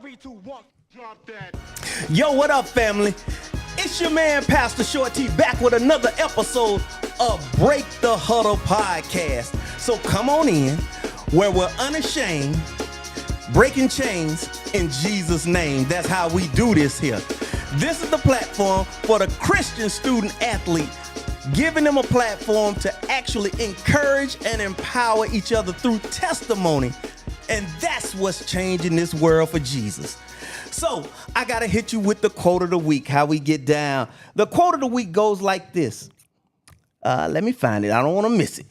3, 2, 1. Drop that. Yo, what up, family? It's your man, Pastor Short T, back with another episode of Break the Huddle podcast. So come on in, where we're unashamed, breaking chains in Jesus' name. That's how we do this here. This is the platform for the Christian student athlete, giving them a platform to actually encourage and empower each other through testimony. And that's what's changing this world for Jesus. So I got to hit you with the quote of the week, how we get down. The quote of the week goes like this. Let me find it. I don't want to miss it.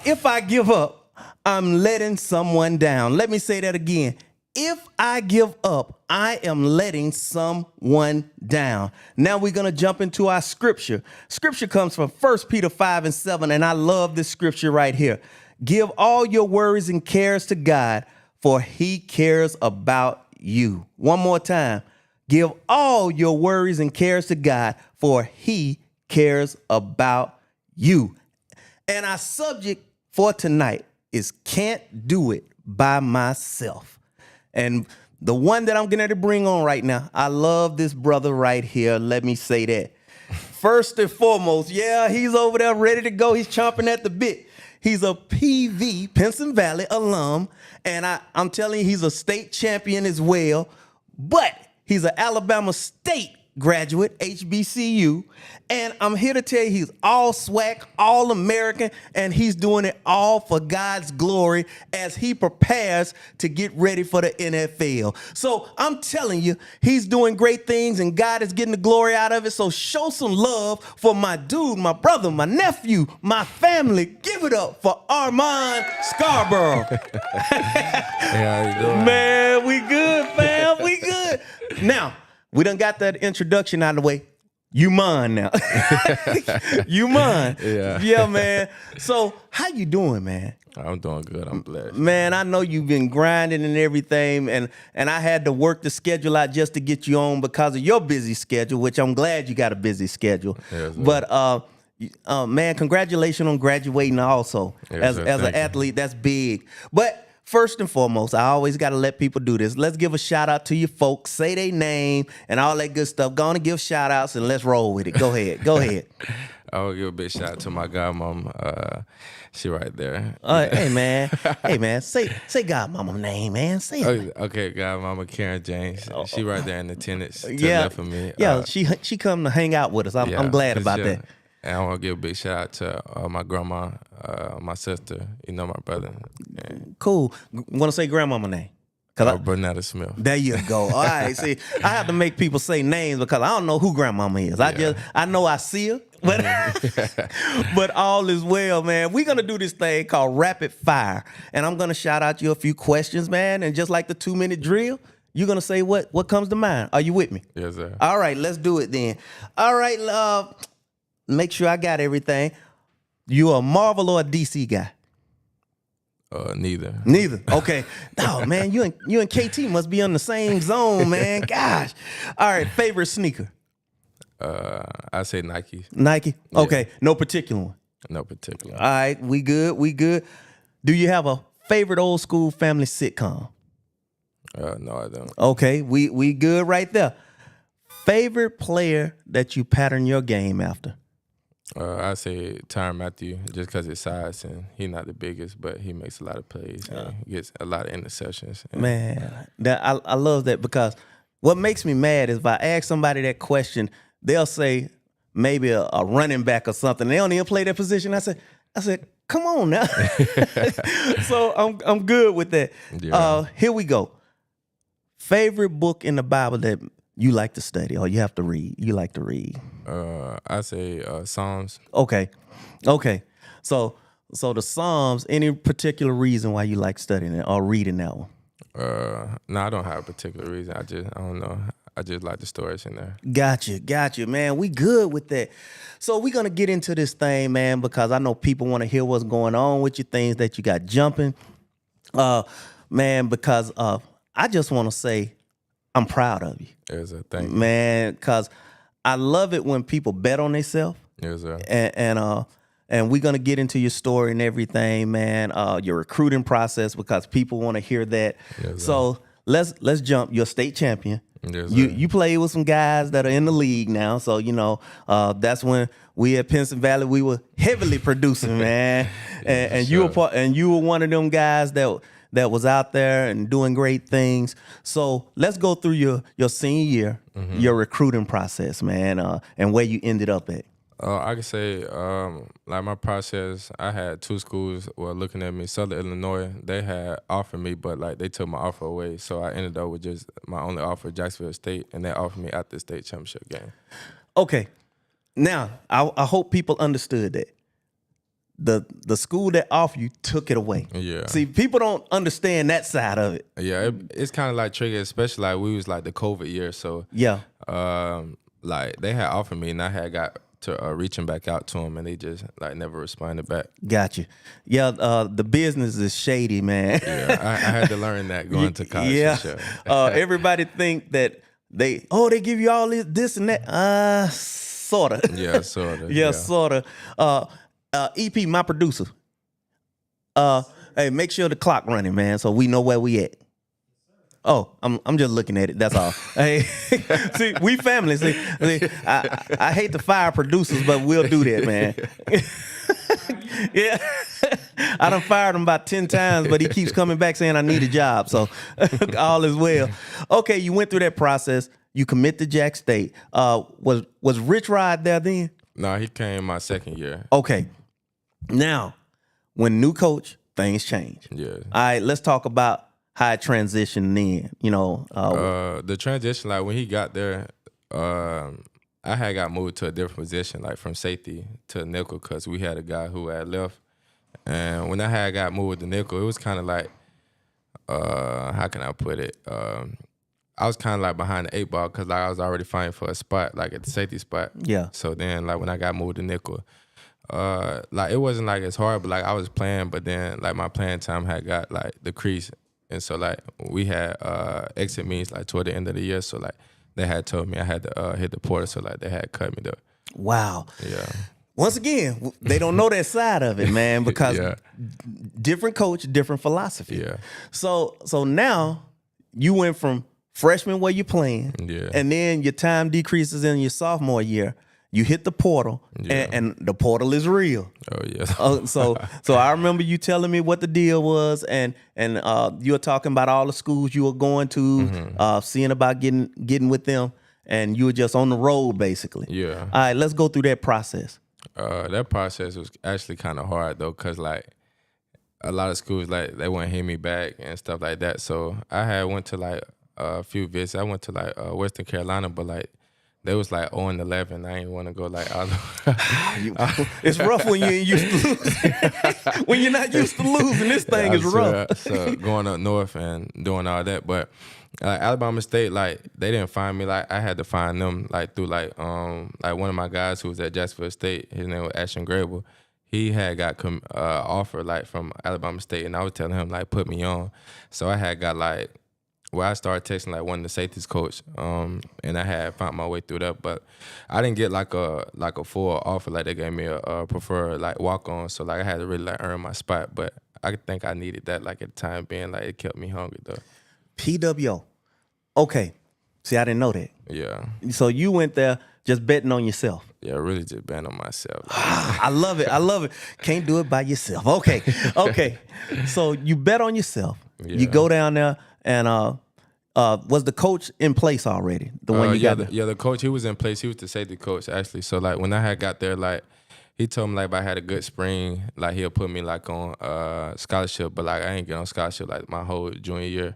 If I give up, I'm letting someone down. Let me say that again. If I give up, I am letting someone down. Now we're going to jump into our scripture. Scripture comes from 1 Peter 5 and 7, and I love this scripture right here. Give all your worries and cares to God, for he cares about you. One more time. Give all your worries and cares to God, for he cares about you. And our subject for tonight is can't do it by myself. And the one that I'm going to bring on right now, I love this brother right here. Let me say that. First and foremost, yeah, he's over there ready to go. He's chomping at the bit. He's a PV, Pinson Valley alum, and I'm telling you, he's a state champion as well, but he's an Alabama State graduate, HBCU, and I'm here to tell you he's all SWAC, all American, and he's doing it all for God's glory as he prepares to get ready for the NFL. So I'm telling you, he's doing great things and God is getting the glory out of it. So show some love for my dude, my brother, my nephew, my family. Give it up for Amon Scarbrough. Hey, how you doing? Man, we good, fam. We good. Now, we done got that introduction out of the way. You mine now. You mine. Yeah, man. So how you doing, man? I'm doing good. I'm blessed. Man, I know you've been grinding and everything, and I had to work the schedule out just to get you on because of your busy schedule, which I'm glad you got a busy schedule. Yes, but man, congratulations on graduating also. Yes, as an athlete, that's big. But first and foremost, I always got to let people do this. Let's give a shout out to your folks. Say their name and all that good stuff. Go on and give shout outs and let's roll with it. Go ahead. Go ahead. I'll give a big shout out to my godmom. She right there. Hey, man. Hey, man. Say godmama name, man. Say it. Okay, godmama Karen James. She right there in attendance to Yeah. left of me. Yeah, she come to hang out with us. I'm glad about that. And I want to give a big shout out to my grandma, my sister, my brother. Cool. Want to say grandmama name? Bernetta Smith. There you go. All right. See, I have to make people say names because I don't know who grandmama is. I know I see her, but but all is well, man. We're gonna do this thing called rapid fire, and I'm gonna shout out you a few questions, man. And just like the 2-minute drill, you're gonna say what comes to mind. Are you with me? Yes, sir. All right. Let's do it then. All right. Make sure I got everything. You a Marvel or a DC guy? Neither. Neither. Okay. Oh man, you and KT must be on the same zone, man. Gosh. All right. Favorite sneaker? I say Nike. Nike. Okay. No particular one. No particular. All right. We good. We good. Do you have a favorite old school family sitcom? No, I don't. Okay. We good right there. Favorite player that you pattern your game after? I say Tyrann Mathieu just because his size and he's not the biggest, but he makes a lot of plays and gets a lot of interceptions. Man, I love that because what makes me mad is if I ask somebody that question, they'll say maybe a running back or something. They don't even play that position. I said, come on now. So I'm good with that. Yeah. Here we go. Favorite book in the Bible that you like to study or you have to read? You like to read? I say Psalms. Okay. So the Psalms, any particular reason why you like studying it or reading that one? No, I don't have a particular reason. I don't know. I just like the stories in there. Gotcha, man. We good with that. So we're going to get into this thing, man, because I know people want to hear what's going on with you, things that you got jumping. Man, because I just want to say I'm proud of you. Yes, sir. Thank you. Man, because I love it when people bet on themselves. Yes, sir. And we're going to get into your story and everything, man, your recruiting process, because people want to hear that. Yes, sir. So let's jump. You're a state champion. Yes, You played with some guys that are in the league now, so that's when we at Pinson Valley we were heavily producing, man. And you were one of them guys that was out there and doing great things. So let's go through your senior year, your recruiting process, man, and where you ended up at. I could say, like my process, I had two schools were looking at me. Southern Illinois, they had offered me, but like they took my offer away. So I ended up with just my only offer, Jacksonville State, and they offered me at the state championship game. Okay, now I hope people understood that the school that offered you took it away. Yeah. See, people don't understand that side of it. Yeah, it's kind of like tricky, especially like we was like the COVID year. So yeah, like they had offered me, and I had got to reaching back out to them, and they just like never responded back. Gotcha. Yeah, the business is shady, man. Yeah, I had to learn that going to college. Yeah, for sure. Everybody think that they give you all this and that. Sorta. Yeah, sorta. Yeah, sorta. EP, my producer. Hey, make sure the clock running, man, so we know where we at. Oh, I'm just looking at it. That's all. Hey, see, we family. See, I hate to fire producers, but we'll do that, man. Yeah, I done fired him about 10 times, but he keeps coming back saying I need a job. So all is well. Okay, you went through that process. You commit to Jack State. Was Rich Rod there then? No, he came my second year. Okay, now when new coach, things change. Yeah. All right, let's talk about how it transitioned in, the transition, like when he got there, I had got moved to a different position, like from safety to nickel, because we had a guy who had left. And when I had got moved to nickel, it was kind of like, how can I put it? I was kind of like behind the 8 ball because like I was already fighting for a spot, like at the safety spot. Yeah. So then, like when I got moved to nickel, like it wasn't like as hard, but like I was playing, but then like my playing time had got like decreased. And so, like, we had exit meetings, like, toward the end of the year. So, like, they had told me I had to hit the portal. So, like, they had cut me, though. Wow. Yeah. Once again, they don't know that side of it, man, because different coach, different philosophy. Yeah. So now you went from freshman where you're playing, and then your time decreases in your sophomore year. You hit the portal, and the portal is real. Oh yeah. So I remember you telling me what the deal was, and you were talking about all the schools you were going to, seeing about getting with them, and you were just on the road basically. Yeah. All right, let's go through that process. That process was actually kind of hard though, cause like a lot of schools like they wouldn't hear me back and stuff like that. So I had went to like a few visits. I went to like Western Carolina, but like. They was like 0-11. I ain't want to go like all the It's rough when you ain't used to losing. When you're not used to losing, this thing is rough. So going up north and doing all that, but Alabama State, like they didn't find me. Like I had to find them, like through like one of my guys who was at Jacksonville State. His name was Amon Scarbrough. He had got offer like from Alabama State, and I was telling him like put me on. So I had got like. Well, I started texting like one of the safeties coach, and I had found my way through that, but I didn't get like a full offer. Like they gave me a preferred like walk on, so like I had to really like earn my spot. But I think I needed that like at the time being, like it kept me hungry though. PWO, okay. See, I didn't know that. Yeah. So you went there just betting on yourself. Yeah, really just betting on myself. I love it. Can't do it by yourself. Okay. So you bet on yourself. Yeah. You go down there. And was the coach in place already? The one you got there? Yeah, the coach, he was in place. He was the safety coach, actually. So, like, when I had got there, like, he told me, like, if I had a good spring, like, he'll put me, like, on scholarship. But, like, I ain't get on scholarship, like, my whole junior year.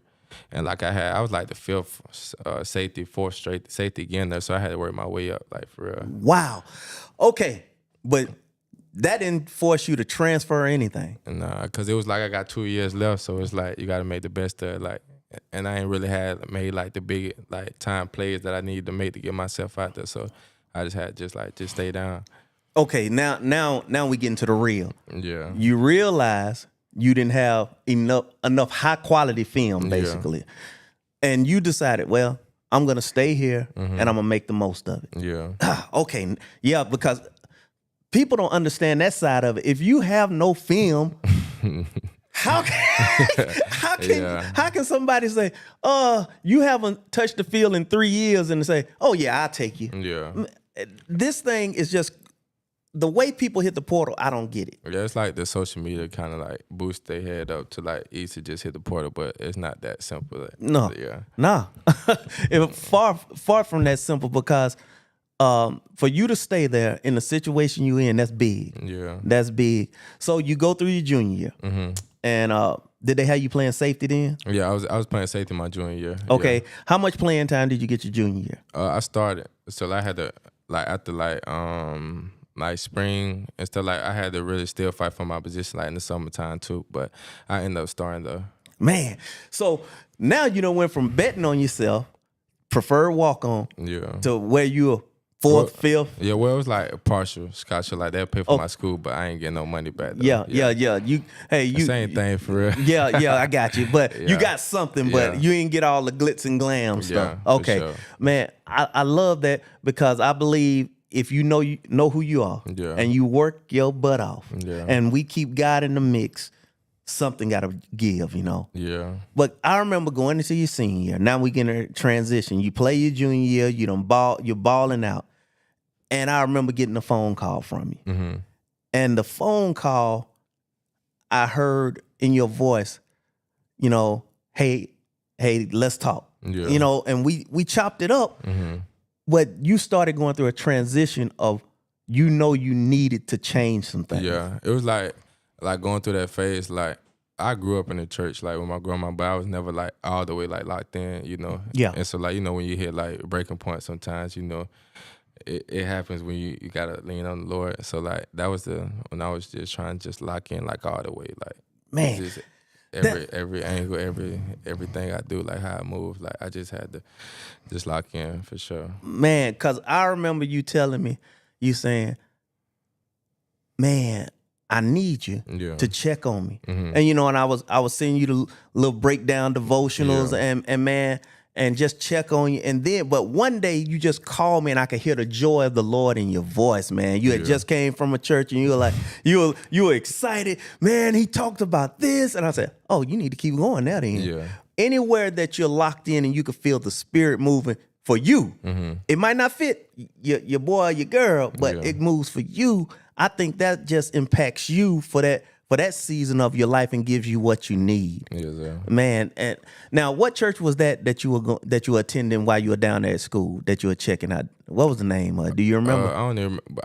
And, like, I was, like, the fifth safety, fourth straight safety again there. So, I had to work my way up, like, for real. Wow. Okay. But that didn't force you to transfer or anything? Nah, because it was, like, I got 2 years left. So, it's, like, you got to make the best of it, like. And I ain't really had made like the big like time plays that I needed to make to get myself out there. So I just had just stay down. Okay, now we get into the real. Yeah. You realize you didn't have enough high quality film basically. Yeah. And you decided, well, I'm gonna stay here and I'm gonna make the most of it. Yeah. Okay. Yeah, because people don't understand that side of it. If you have no film, How can somebody say, you haven't touched the field in 3 years, and say, oh yeah, I'll take you. Yeah. This thing is just the way people hit the portal. I don't get it. Yeah, it's like the social media kind of like boost their head up to like easy just hit the portal, but it's not that simple. No, Yeah. no, far from that simple, because for you to stay there in the situation you're in, that's big. Yeah. That's big. So you go through your junior year, and did they have you playing safety then? Yeah, I was playing safety my junior year. Okay, Yeah. how much playing time did you get your junior year? I started, so I had to like after like spring and stuff, like I had to really still fight for my position like in the summertime too, but I ended up starting though. Man, so now you done went from betting on yourself, preferred walk on, Yeah. to where you're fourth, fifth. Yeah, well, it was like a partial scholarship, like they'll pay for my school, but I ain't getting no money back though. Yeah. You same thing for real. Yeah, I got you. But you Yeah. got something, but Yeah. you ain't get all the glitz and glam stuff. for Okay, sure. man, I love that, because I believe if you know who you are, Yeah. and you work your butt off, Yeah. and we keep God in the mix, something got to give, Yeah. But I remember going into your senior year. Now we get a transition. You play your junior year. You're balling out. And I remember getting a phone call from you. Mm-hmm. And the phone call, I heard in your voice, hey, let's talk. Yeah. And we chopped it up. Mm-hmm. But you started going through a transition of, you needed to change some things. Yeah, it was like going through that phase. Like I grew up in the church, like with my grandma, but I was never like all the way like locked in, Yeah. And so like when you hit like breaking point, sometimes it happens when you gotta lean on the Lord. So like that was when I was just trying to just lock in like all the way, like Man, just every angle, everything I do, like how I move, like I just had to just lock in for sure. man, because I remember you telling me, you saying, man, I need you Yeah. to check on me. Mhm. And and I was sending you the little breakdown devotionals, Yeah. and man, and just check on you. And then, but one day you just called me, and I could hear the joy of the Lord in your voice, man. You had Yeah. just came from a church, and you were like, you were excited, man. He talked about this, and I said, oh, you need to keep going now then. Yeah. Anywhere that you're locked in and you can feel the Spirit moving for you, it might not fit your boy or your girl, but Yeah. it moves for you. I think that just impacts you for that season of your life and gives you what you need. Yes, sir. Man, and now what church was that you were attending while you were down there at school, that you were checking out? What was the name? Do you remember? I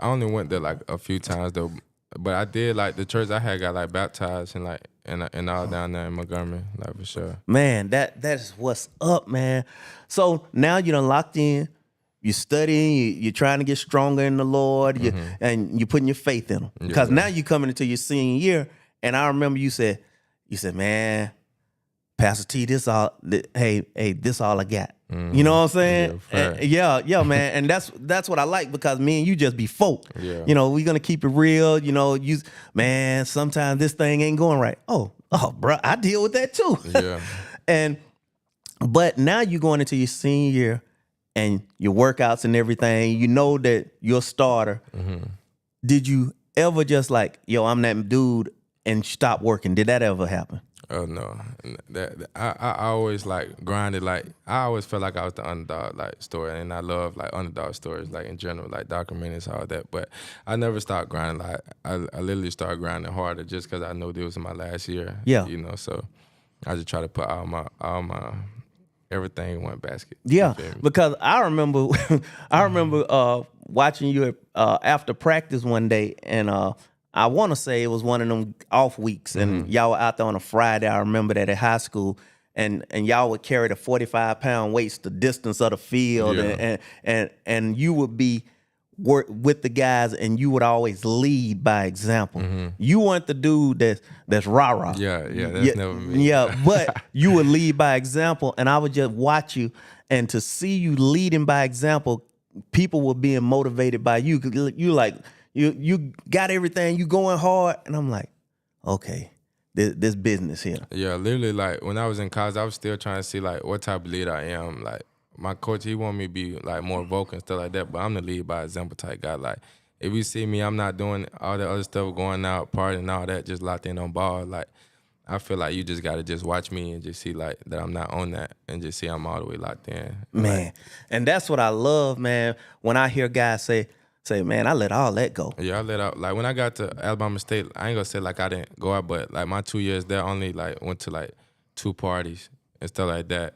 only went there like a few times though, but I did like the church I had got like baptized and like and all down there in Montgomery, like for sure. Man, that's what's up, man. So now you done locked in. You're studying. You're trying to get stronger in the Lord, and you're putting your faith in Him. Because now you're coming into your senior year, and I remember you said, man, Pastor T, this all I got. You know what I'm saying? Yeah, man. And that's what I like, because me and you just be folk. Yeah. We're gonna keep it real. Man, sometimes this thing ain't going right. Oh, bro, I deal with that too. Yeah. But now you're going into your senior year, and your workouts and everything. You know that you're a starter. Did you ever just like, yo, I'm that dude, and stop working? Did that ever happen? Oh no, I always like grinded. Like I always felt like I was the underdog like story, and I love like underdog stories like in general, like documentaries, all that. But I never stopped grinding. Like I literally started grinding harder just because I knew this was my last year. Yeah. So I just try to put all my everything in one basket. Yeah, You feel me? because I remember watching you after practice one day, and I want to say it was one of them off weeks, and y'all were out there on a Friday. I remember that at high school, and y'all would carry the 45-pound weights the distance of the field, Yeah. and you would be work with the guys, and you would always lead by example. You weren't the dude that's rah-rah. Yeah, that's never me. Yeah, but you would lead by example, and I would just watch you, and to see you leading by example, people were being motivated by you. You like you got everything, you going hard, and I'm like, okay, this business here. Yeah, literally, like when I was in college, I was still trying to see like what type of leader I am. Like my coach, he wanted me to be like more vocal and stuff like that, but I'm the lead by example type guy. Like if you see me, I'm not doing all that other stuff, going out, partying, all that, just locked in on ball. Like I feel like you just gotta just watch me and just see like that I'm not on that and just see I'm all the way locked in. Man. Like, And that's what I love, man, when I hear guys say, man, I let all that go. yeah, I let out. Like when I got to Alabama State, I ain't gonna say like I didn't go out, but like my 2 years there, only like went to like 2 parties and stuff like that.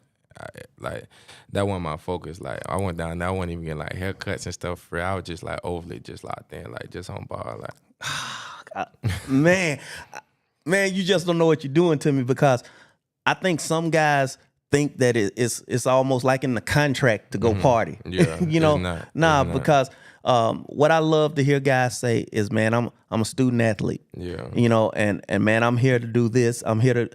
Like that wasn't my focus. Like I went down there, I wasn't even getting like haircuts and stuff free. I was just like overly just locked in, like just on ball. Like man, you just don't know what you're doing to me, because I think some guys think that it's almost like in the contract to go party. Yeah, you know, it's not. because what I love to hear guys say is, man, I'm a student athlete. Yeah. You know, and man, I'm here to do this. I'm here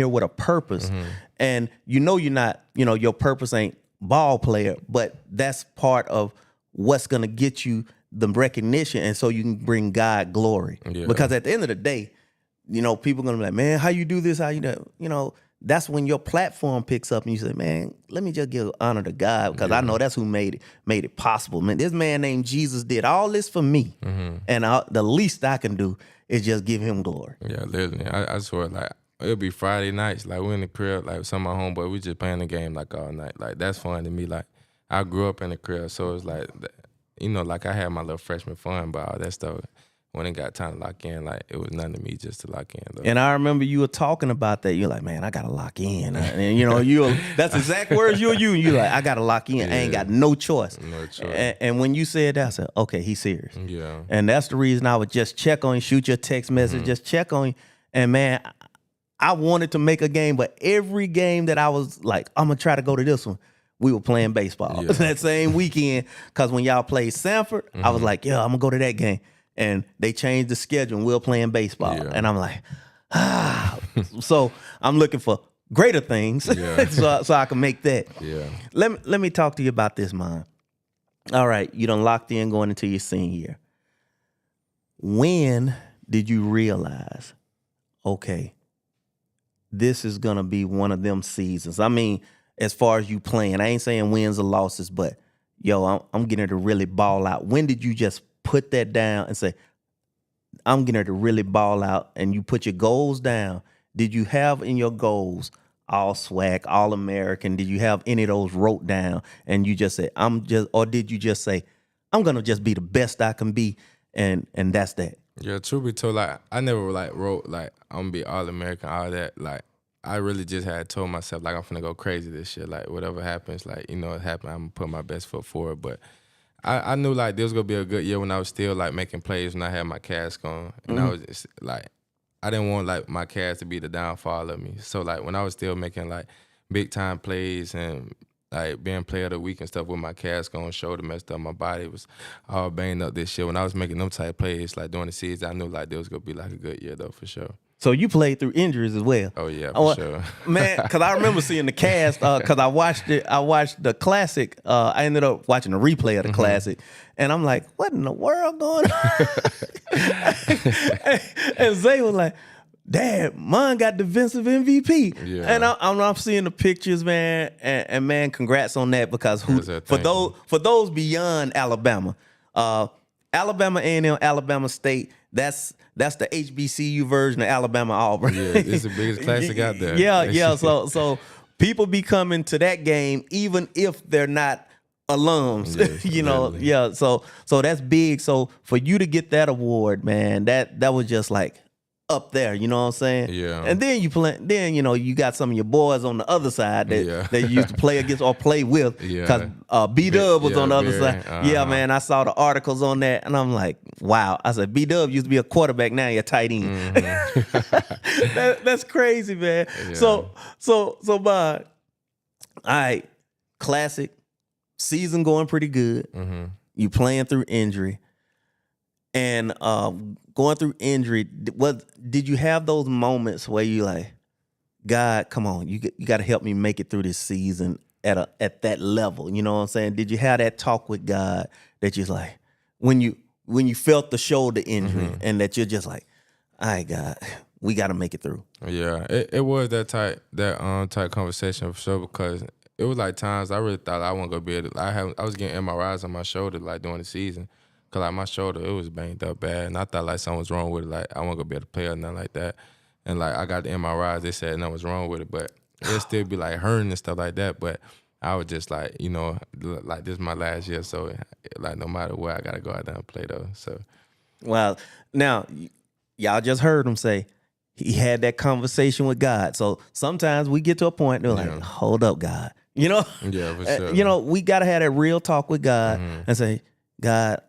with a purpose. And you're not, your purpose ain't ball player, but that's part of what's gonna get you the recognition, and so you can bring God glory. Yeah. Because at the end of the day, people are gonna be like, man, how you do this? How you do? That's when your platform picks up and you say, man, let me just give honor to God, because I know that's who made it possible. Man, this man named Jesus did all this for me, and the least I can do is just give him glory. Yeah, literally. I swear, like it'll be Friday nights, like we're in the crib, like some of my homeboys, we just playing the game like all night. Like that's fun to me. Like I grew up in the crib, so it's like, like I had my little freshman fun, but all that stuff. When it got time to lock in, like it was nothing to me just to lock in. Though. And I remember you were talking about that. You're like, man, I gotta lock in. And that's exact words you'll use. You're like, I gotta lock in. I ain't got no choice. No choice. And when you said that, I said, okay, he's serious. Yeah. And that's the reason I would just check on you, shoot your text message, just check on you. And man, I wanted to make a game, but every game that I was like, I'm gonna try to go to this one, we were playing baseball that same weekend. Because when y'all played Sanford, I was like, yeah, I'm gonna go to that game. And they changed the schedule and we were playing baseball. Yeah. And I'm like, So I'm looking for greater things so I can make that. Yeah. Let me talk to you about this, man. All right, you done locked in going into your senior year. When did you realize, okay, this is going to be one of them seasons? I mean, as far as you playing, I ain't saying wins or losses, but, I'm getting to really ball out. When did you just put that down and say, I'm getting to really ball out, and you put your goals down? Did you have in your goals all SWAC, all American? Did you have any of those wrote down and you just said, or did you just say, I'm going to just be the best I can be, and that's that? Yeah, truth be told, like I never like wrote like I'm gonna be all American, all that. Like I really just had told myself like I'm finna go crazy this year. Like whatever happens, like it happened, I'm gonna put my best foot forward. But I knew like this was gonna be a good year when I was still like making plays when I had my cast on, and I was just, like, I didn't want like my cast to be the downfall of me. So like when I was still making like big time plays and like being player of the week and stuff with my cast on, shoulder messed up, my body was all banged up this year. When I was making them type plays like during the season, I knew like there was gonna be like a good year though for sure. So you played through injuries as well. Oh yeah, for sure. Man, because I remember seeing the cast, because I watched the classic. I ended up watching the replay of the classic, and I'm like, what in the world going on? and Zay was like, Dad, mine got defensive MVP. Yeah. And I'm seeing the pictures, man, and man, congrats on that, because for those beyond Alabama, Alabama A&M, Alabama State, that's the HBCU version of Alabama Auburn. Yeah, it's the biggest classic out there. Yeah. So people be coming to that game even if they're not alums. Yes, Literally. Yeah. So that's big. So for you to get that award, man, that was just like up there, you know what I'm saying? Yeah. And then you got some of your boys on the other side that you used to play against or play with. Yeah. Because B-Dub was on the other very, side. Yeah, man, I saw the articles on that, and I'm like, wow. I said, B-Dub used to be a quarterback, now you're a tight end. That's crazy, man. Yeah. So, Bob, all right, classic, season going pretty good. You playing through injury. And going through injury, did you have those moments where you like, God, come on, you got to help me make it through this season at that level? You know what I'm saying? Did you have that talk with God that you're like, when you felt the shoulder injury and that you're just like, all right, God, we got to make it through? Yeah, it was that type conversation for sure, because it was like times I really thought I wasn't gonna be able to. I was getting MRIs on my shoulder like during the season. Cause like my shoulder, it was banged up bad, and I thought like something was wrong with it. Like I wasn't gonna be able to play or nothing like that. and like I got the MRIs. They said nothing was wrong with it, but it'll still be like hurting and stuff like that. But I was just like, like this is my last year, so like no matter what, I gotta go out there and play though. So, Well, now y'all just heard him say he had that conversation with God. So sometimes we get to a point they're like, hold up, God. Yeah, for sure. We gotta have that real talk with God and say, God,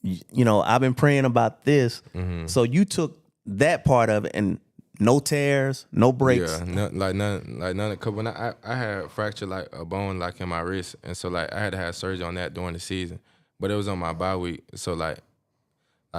I've been praying about this. So you took that part of it and no tears, no breaks. Yeah, none. Cause when I had fractured like a bone like in my wrist, and so like I had to have surgery on that during the season, but it was on my bye week. So like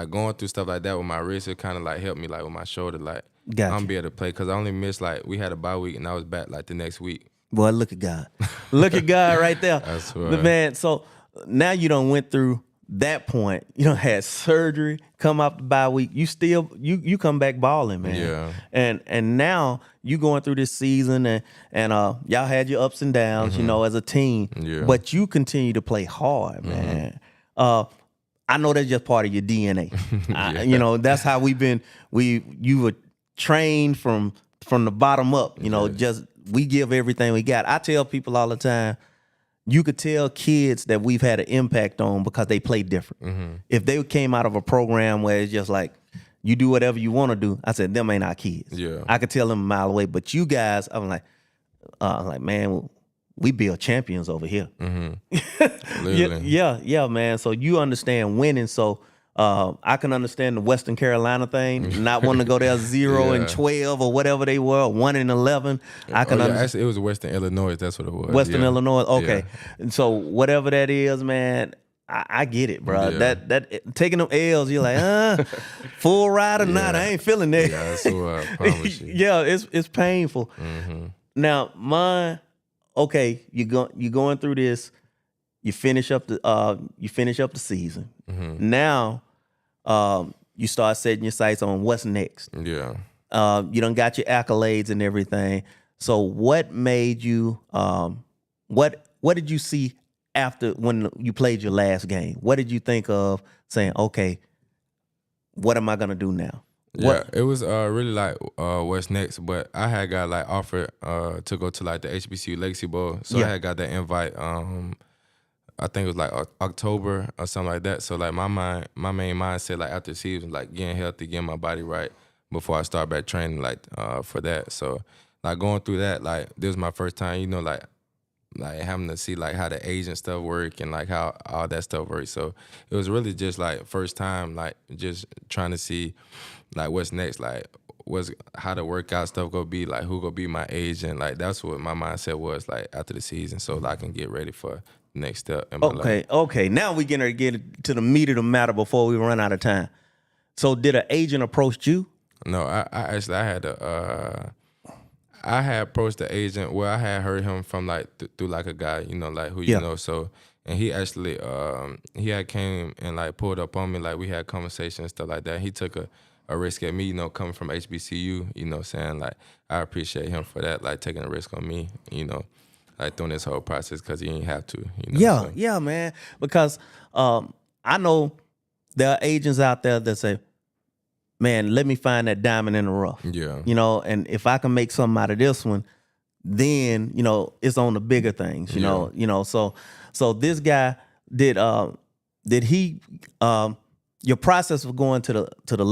going through stuff like that with my wrist, it kind of like helped me like with my shoulder, like Gotcha. I'm be able to play because I only missed like we had a bye week and I was back like the next week. Boy, look at God. Look at God right there. I swear. But man, so now you done went through that point. You done had surgery, come off the bye week. You still you come back balling, man. Yeah. And now you going through this season and y'all had your ups and downs, as a team. Yeah. But you continue to play hard, man. I know that's just part of your DNA. That's how you were trained from the bottom up, just we give everything we got. I tell people all the time, you could tell kids that we've had an impact on because they play different. If they came out of a program where it's just like, you do whatever you want to do, I said, them ain't our kids. Yeah. I could tell them a mile away, but you guys, I'm like, man, we build champions over here. Yeah, man. So you understand winning. So I can understand the Western Carolina thing, not wanting to go there 0-12 or whatever they were, 1-11. I can understand. Actually, it was Western Illinois. That's what it was. Western Illinois. Okay. Yeah. And so whatever that is, man, I get it, bro. Yeah. That taking them L's, you're like, full ride or not, I ain't feeling that. Yeah, that's what I promise you. Yeah, it's painful. Now, mine. Okay, you're going through this. You finish up the season. Now, you start setting your sights on what's next. Yeah. You done got your accolades and everything. So, what made you? What did you see after when you played your last game? What did you think of saying, okay, what am I gonna do now? Yeah, it was really like what's next, but I had got like offered to go to like the HBCU Legacy Bowl, so I had got that invite. I think it was like October or something like that. So like my main mindset like after the season, like getting healthy, getting my body right before I start back training like for that. So like going through that, like this was my first time, like having to see like how the agent stuff work and like how all that stuff works. So it was really just like first time, like just trying to see like what's next, like how the workout stuff gonna be, like who gonna be my agent. Like that's what my mindset was like after the season, so I can get ready for the next step in my life. Okay. Now we gonna get to the meat of the matter before we run out of time. So did an agent approach you? No, I actually I had approached the agent. Well, I had heard him from like through like a guy, like who you know. So, and he actually he had came and like pulled up on me, like we had conversations and stuff like that. He took a risk at me, coming from HBCU, saying like I appreciate him for that, like taking a risk on me, like doing this whole process because he didn't have to. Yeah, man. Because I know there are agents out there that say, man, let me find that diamond in the rough. Yeah. And if I can make something out of this one, then, it's on the bigger things, So this guy did he your process of going to the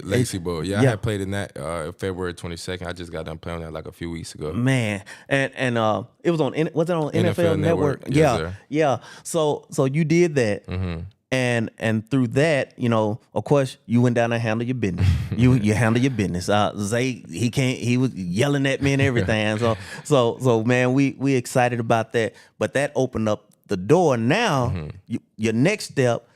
Legacy Bowl. Yeah, I had played in that February 22nd. I just got done playing that like a few weeks ago. Man, and it was on NFL Network? Yes, yeah. So you did that. Mm-hmm. And through that, of course, you went down and handled your business. You handled your business. Zay, he was yelling at me and everything. So man, we excited about that. But that opened up the door. Now, your next step,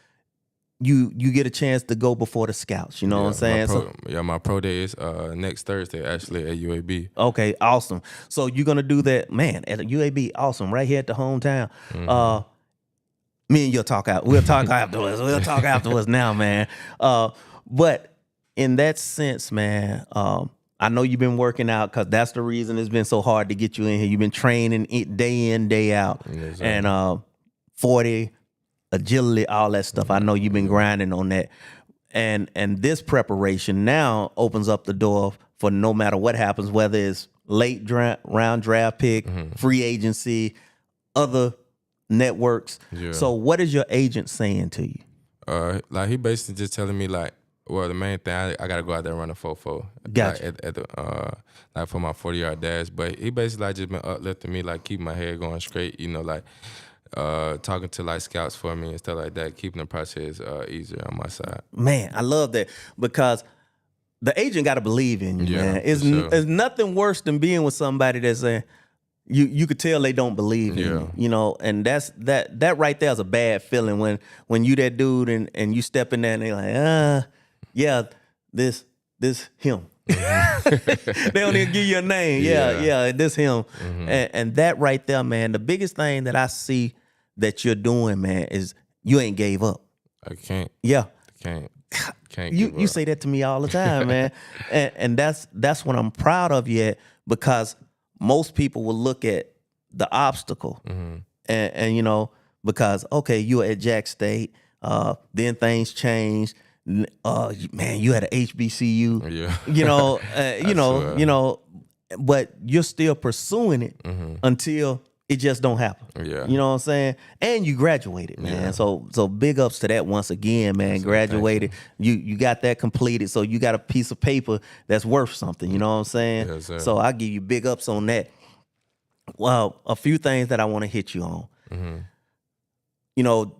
you get a chance to go before the scouts. You know what I'm saying? My pro day is next Thursday, actually, at UAB. Okay, awesome. So you're going to do that, man, at UAB, awesome, right here at the hometown. Me and you'll talk out. We'll talk afterwards. We'll talk afterwards now, man. But in that sense, man, I know you've been working out because that's the reason it's been so hard to get you in here. You've been training day in, day out. Yes, and 40, agility, all that stuff. I know you've been grinding on that. and this preparation now opens up the door for no matter what happens, whether it's late round draft pick, free agency, other networks. Yeah. So what is your agent saying to you? Like he basically just telling me like, well, the main thing I gotta go out there and run a 4.4. Gotcha. Like at the like for my 40-yard dash. But he basically like just been uplifting me, like keeping my head going straight. You know, like talking to like scouts for me and stuff like that, keeping the process easier on my side. Man, I love that because the agent got to believe in you, man. for sure. It's nothing worse than being with somebody that's saying you could tell they don't believe in you, you know, and that right there is a bad feeling when you that dude and you step in there and they like, yeah, this him. They don't even give you a name. Yeah, this him. And that right there, man, the biggest thing that I see that you're doing, man, is you ain't gave up. I can't. Yeah. Can't You say that to me all the time, man. and that's what I'm proud of you at, because most people will look at the obstacle and you know, because okay, you were at Jack State, then things changed. Man, you had an HBCU. Yeah. You know, but you're still pursuing it until it just don't happen. Yeah. You know what I'm saying? And you graduated, man. Yeah. So big ups to that once again, man. So Graduated. You got that completed. So you got a piece of paper that's worth something. You know what I'm saying? Yes, sir. So I give you big ups on that. Well, a few things that I want to hit you on. You know,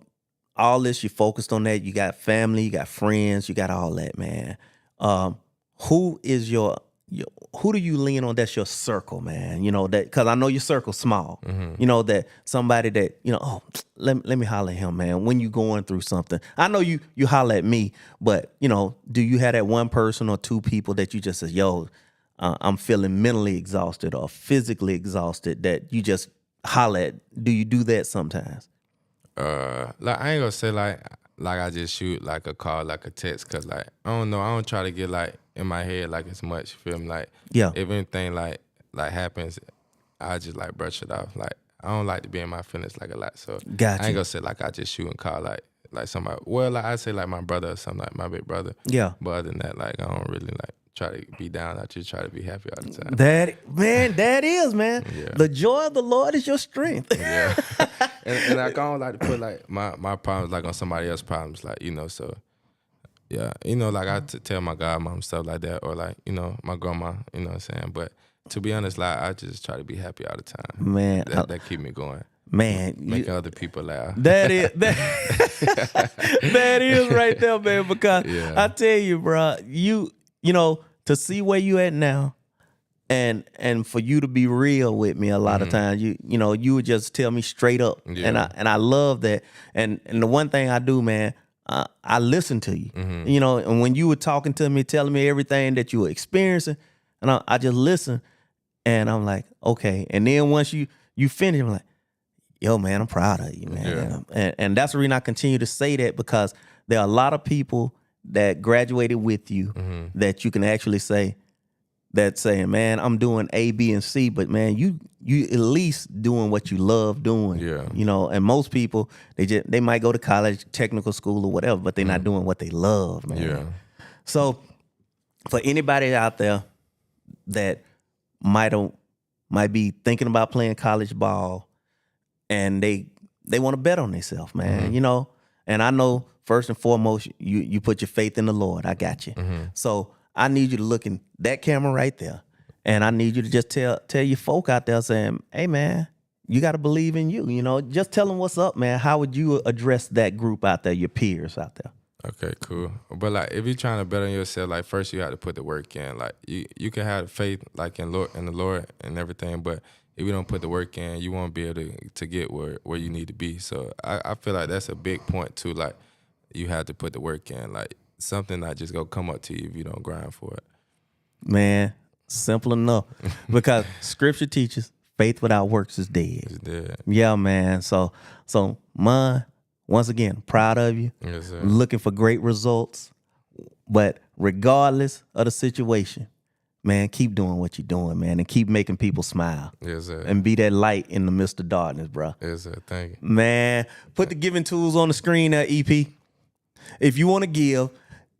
all this, you focused on that. You got family, you got friends, you got all that, man. Who is who do you lean on that's your circle, man? You know, that, because I know your circle's small. You know, that somebody that, you know, oh, let me holler at him, man, when you going through something. I know you holler at me, but, you know, do you have that one person or two people that you just say, yo, I'm feeling mentally exhausted or physically exhausted, that you just holler at? Do you do that sometimes? Like I ain't gonna say like I just shoot like a call, like a text, cause like I don't know, I don't try to get like in my head like as much. Feel me? Like if anything like happens, I just like brush it off. Like I don't like to be in my feelings like a lot, so Gotcha. I ain't gonna say like I just shoot and call like somebody. Well, like I say like my brother or something, like my big brother. Yeah. But other than that, like I don't really like try to be down. I just try to be happy all the time. That is, man. Yeah. The joy of the Lord is your strength. Yeah. and like, I don't like to put like my problems like on somebody else's problems, like, you know, so yeah, you know, like I tell my godmom stuff like that, or like, you know, my grandma, you know what I'm saying? But to be honest, like I just try to be happy all the time. Man. That keep me going. Man. Making other people laugh. That is right there, man, because I tell you, bro, you know, to see where you at now, and for you to be real with me a lot of times, you know, you would just tell me straight up, and I love that. And the one thing I do, man, I listen to you, you know, and when you were talking to me, telling me everything that you were experiencing, and I just listen, and I'm like, okay. And then once you finish, I'm like, yo, man, I'm proud of you, man. Yeah. And that's the reason I continue to say that, because there are a lot of people that graduated with you that you can actually say, that saying, man, I'm doing A, B, and C, but man, you at least doing what you love doing. Yeah. You know, and most people, they might go to college, technical school, or whatever, but they're not doing what they love, man. Yeah. So for anybody out there that might be thinking about playing college ball, and they want to bet on themselves, man, you know, and I know first and foremost, you put your faith in the Lord. I got you. So I need you to look in that camera right there, and I need you to just tell your folk out there saying, hey, man, you got to believe in you. You know, just tell them what's up, man. How would you address that group out there, your peers out there? Okay, cool. But like, if you're trying to bet on yourself, like first you have to put the work in. Like you can have faith like in the Lord and everything, but if you don't put the work in, you won't be able to get where you need to be. So I feel like that's a big point too. Like you have to put the work in. Like something not just gonna come up to you if you don't grind for it. Man, simple enough. Because scripture teaches faith without works is dead. It's dead. Yeah, man. So mine, once again, proud of you. Yes, sir. Looking for great results. But regardless of the situation, man, keep doing what you're doing, man, and keep making people smile. Yes, sir. And be that light in the midst of darkness, bro. Yes, sir. Thank you. Man, put the giving tools on the screen there, EP. If you want to give,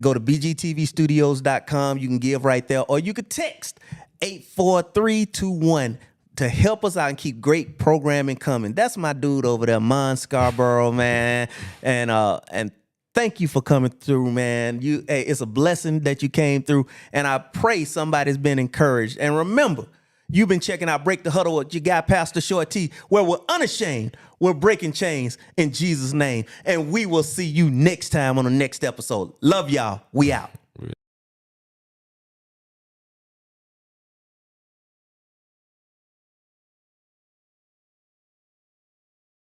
Go to bgtvstudios.com. You can give right there, or you could text 84321 to help us out and keep great programming coming. That's my dude over there, Amon Scarbrough, man. And thank you for coming through, man. Hey, it's a blessing that you came through, and I pray somebody's been encouraged. And remember, you've been checking out Break the Huddle with your guy, Pastor Short T, where we're unashamed. We're breaking chains in Jesus' name. And we will see you next time on the next episode. Love y'all. We out.